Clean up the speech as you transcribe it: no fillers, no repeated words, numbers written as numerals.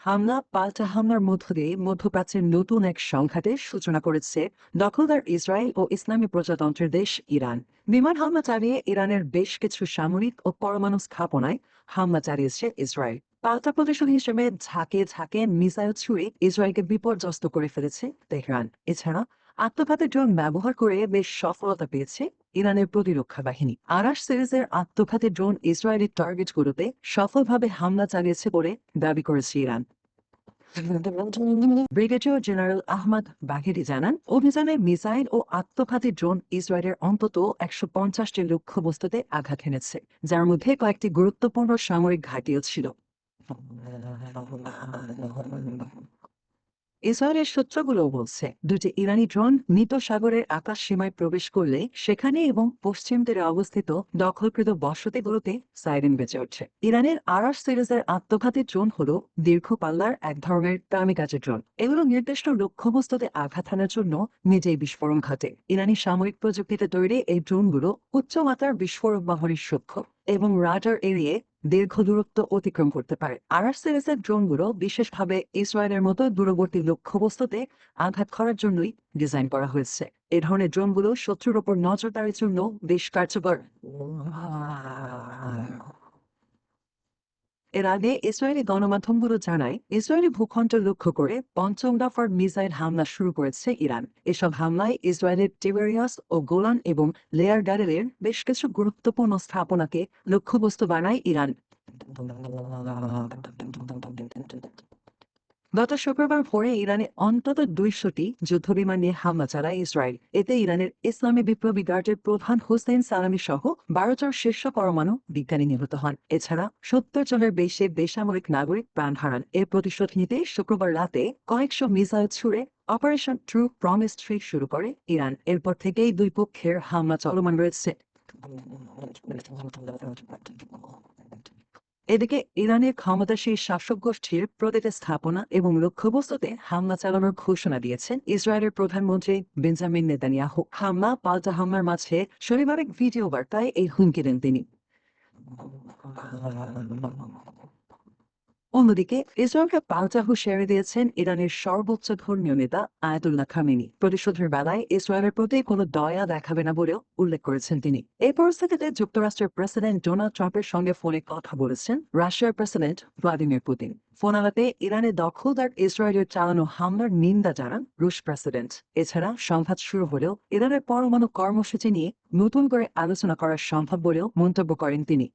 হামলা পাল্টা হামলার মধ্য দিয়ে মধ্যপ্রাচ্যের নতুন এক সংঘাতের সূচনা করেছে দখলদার ইসরায়েল ও ইসলামী প্রজাতন্ত্রের দেশ ইরান। বিমান হামলা চালিয়ে ইরানের বেশ কিছু সামরিক ও পরমাণু স্থাপনায় হামলা চালিয়েছে ইসরায়েল। পাল্টা প্রতিশোধ হিসেবে ঝাঁকে ঝাঁকে মিসাইল ছুড়ে ইসরায়েলকে বিপর্যস্ত করে ফেলেছে তেহরান। এছাড়া আত্মঘাতী ড্রোন ব্যবহার করে বেশ সফলতা পেয়েছে ইরানের প্রতিরক্ষা বাহিনী। আরাশ সিরিজের আত্মঘাতী ড্রোন ইসরায়েলি টার্গেটগুলোতে সফলভাবে হামলা চালিয়েছে বলে দাবি করেছে Iran. Brigadier general Ahmad Bagheri জানান, অভিযানে মিসাইল ও আত্মঘাতী ড্রোন ইসরায়েলের অন্তত 150টি লক্ষ্যবস্তুতে আঘাত হেনেছে, যার মধ্যে কয়েকটি গুরুত্বপূর্ণ সামরিক ঘাঁটিও ছিল। ইসরায়েলের সূত্রগুলো বলছে, দুটি ইরানি ড্রোন মৃত সাগরের আকাশ সীমায় প্রবেশ করলে সেখানে এবং পশ্চিম তীরে অবস্থিত দখলকৃত বসতিগুলোতে সাইরেন বেজে ওঠে। ইরানের আরাশ সিরিজের আত্মঘাতী ড্রোন হলো দীর্ঘ পাল্লার এক ধরনের কামিকাজে ড্রোন। এগুলো নির্দিষ্ট লক্ষ্যবস্তুতে আঘাত হানার জন্য নিজেই বিস্ফোরণ ঘটে। ইরানি সামরিক প্রযুক্তিতে তৈরি এই ড্রোনগুলো উচ্চমাত্রার বিস্ফোরক বাহনের সক্ষম এবং রাডার এড়িয়ে দীর্ঘ দূরত্ব অতিক্রম করতে পারে। আরাশ সিরিজের ড্রোনগুলো বিশেষভাবে ইসরায়েলের মতো দূরবর্তী লক্ষ্যবস্তুতে আঘাত করার জন্যই ডিজাইন করা হয়েছে। এই ধরনের ড্রোনগুলো শত্রুর ওপর নজরদারির জন্য বেশ কার্যকর। এর আগে ইসরায়েলি গণমাধ্যমগুলো জানায়, ইসরায়েলি ভূখণ্ড লক্ষ্য করে পঞ্চম দফার মিসাইল হামলা শুরু করেছে ইরান। এসব হামলায় ইসরায়েলের টিবেরিয়াস ও গোলান এবং লেয়ার গ্যারেলের বেশ কিছু গুরুত্বপূর্ণ স্থাপনাকে লক্ষ্যবস্তু বানায় ইরান। গত শুক্রবার ভোরে ইরানে অন্তত 200টি যুদ্ধবিমান নিয়ে হামলা চালায় ইসরায়েল। এতে ইরানের ইসলামী বিপ্লবী গার্ডের প্রধান হোসেন সালামি সহ 12 জন শীর্ষ পরমাণু বিজ্ঞানী নিহত হন। এছাড়া 70 জনের বেশি বেসামরিক নাগরিক প্রাণ হারান। এর প্রতিশোধ নিতে শুক্রবার রাতে কয়েকশো মিসাইল ছুড়ে অপারেশন ট্রু প্রমিস 3 শুরু করে ইরান। এরপর থেকেই দুই পক্ষের হামলা চলমান রয়েছে। এদিকে ইরানের ক্ষমতাসীন শাসক গোষ্ঠীর প্রতিটি স্থাপনা এবং লক্ষ্যবস্তুতে হামলা চালানোর ঘোষণা দিয়েছেন ইসরায়েলের প্রধানমন্ত্রী বেঞ্জামিন নেতানিয়াহু। হামলা পাল্টা হামলার মাঝে শনিবার এক ভিডিও বার্তায় এই হুমকি দেন তিনি। অন্যদিকে ইসরায়েলকে পাল্টা হুঁশিয়ারি দিয়েছেন ইরানের সর্বোচ্চ ধর্মীয় নেতা আয়াতুল্লাহ খামেনি। প্রতিশোধের বেলায় ইসরায়েলের প্রতি কোনো দয়া দেখাবে না বলেও উল্লেখ করেছেন তিনি। এই পরিস্থিতিতে যুক্তরাষ্ট্রের প্রেসিডেন্ট ডোনাল্ড ট্রাম্পের সঙ্গে ফোনে কথা বলেছেন রাশিয়ার প্রেসিডেন্ট ভ্লাদিমির পুতিন। ফোন আলাপে ইরানের দখলদার ইসরায়েলের চালানো হামলার নিন্দা জানান রুশ প্রেসিডেন্ট। এছাড়া সংঘাত শুরু হলেও ইরানের পরমাণু কর্মসূচি নিয়ে নতুন করে আলোচনা করা সম্ভব বলেও মন্তব্য করেন তিনি।